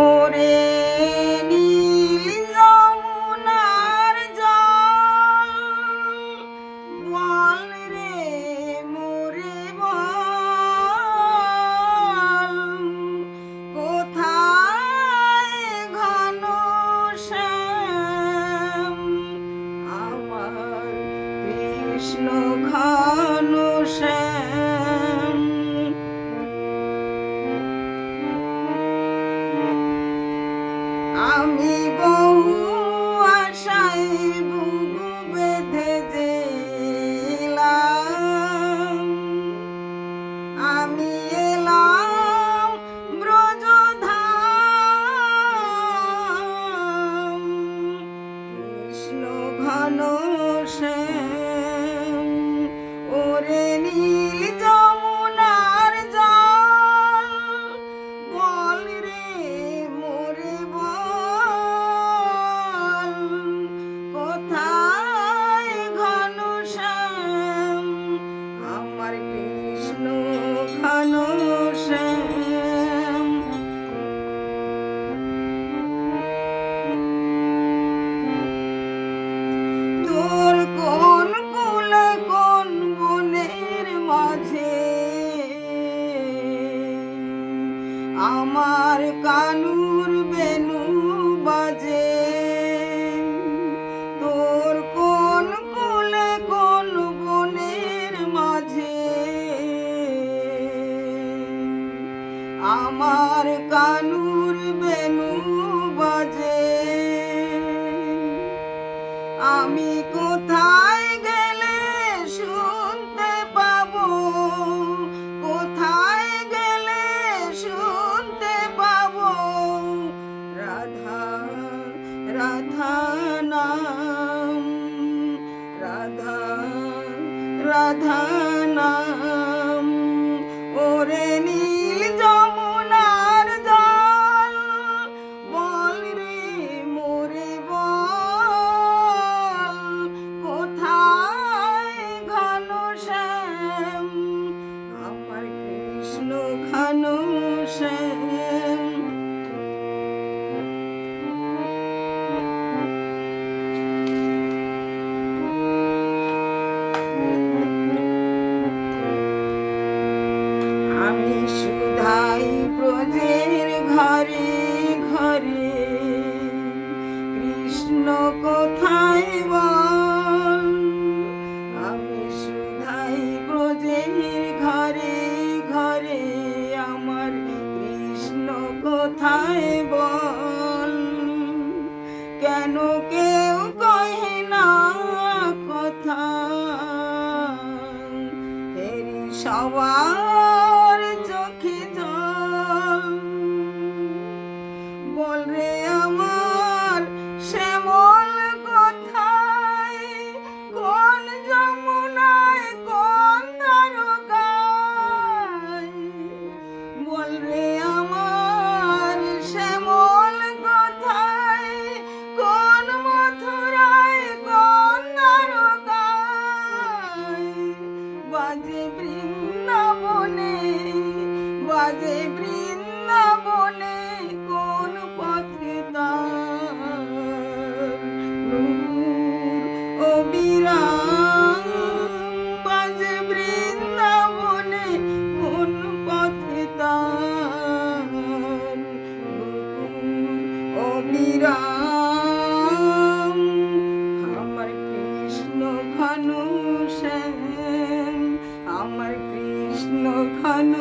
ওরে নীল যমুনার জল বল রে মোরে বল কোথায় ঘন শ্যাম আমার কৃষ্ণ ঘন শ্যাম। আমি বহু আশায় বুক বেঁধে যেলাম, আমি এলাম ব্রজধাম কৃষ্ণ ঘন শ্যাম। ওরে নীল যমুনার জল বল রে মোরে বল কোথায় ঘন শ্যাম আমার কৃষ্ণ ঘন শ্যাম। তোর কোন কুলে কোন বনের মাঝে আমার কানুর বেনু বাজে। তোর কোন কুলে কোন বনের মাঝে আমার কানুর বেনু বাজে। আমি কোথায় গেলে শুনতে পাবো, কোথায় গেলে শুনতে পাবো রাধা রাধা নাম, রাধা রাধা নাম। ওরে নীল যমুনার জল বল রে মোরে বল কোথায় ঘন শ্যাম আমার কৃষ্ণ ঘন শ্যাম। আমি সুধাই ব্রজের ঘরে ঘরে কৃষ্ণ কোথায় বল। আমি সুধাই ব্রজের ঘরে ঘরে আমার কৃষ্ণ কোথায় বল। কেন কেউ কহে না কথা হেরি সবার চোখে জল। বল রে আমার শ্যামল কোথায়, কোন যমুনায় কোন দ্বারকায়। বল রে আমার শ্যামল কোথায়, কোন মথুরায় কোন দ্বারকায়। বাজে বৃন্দাবনে, বাজে বৃন্দাবনে কোন পথে তার নূপুর ও বিরাম। বাজে বৃন্দাবনে কোন পথে তার নূপুর ও বিরাম আমার কৃষ্ণ ঘন শ্যাম আমার কৃষ্ণ ঘন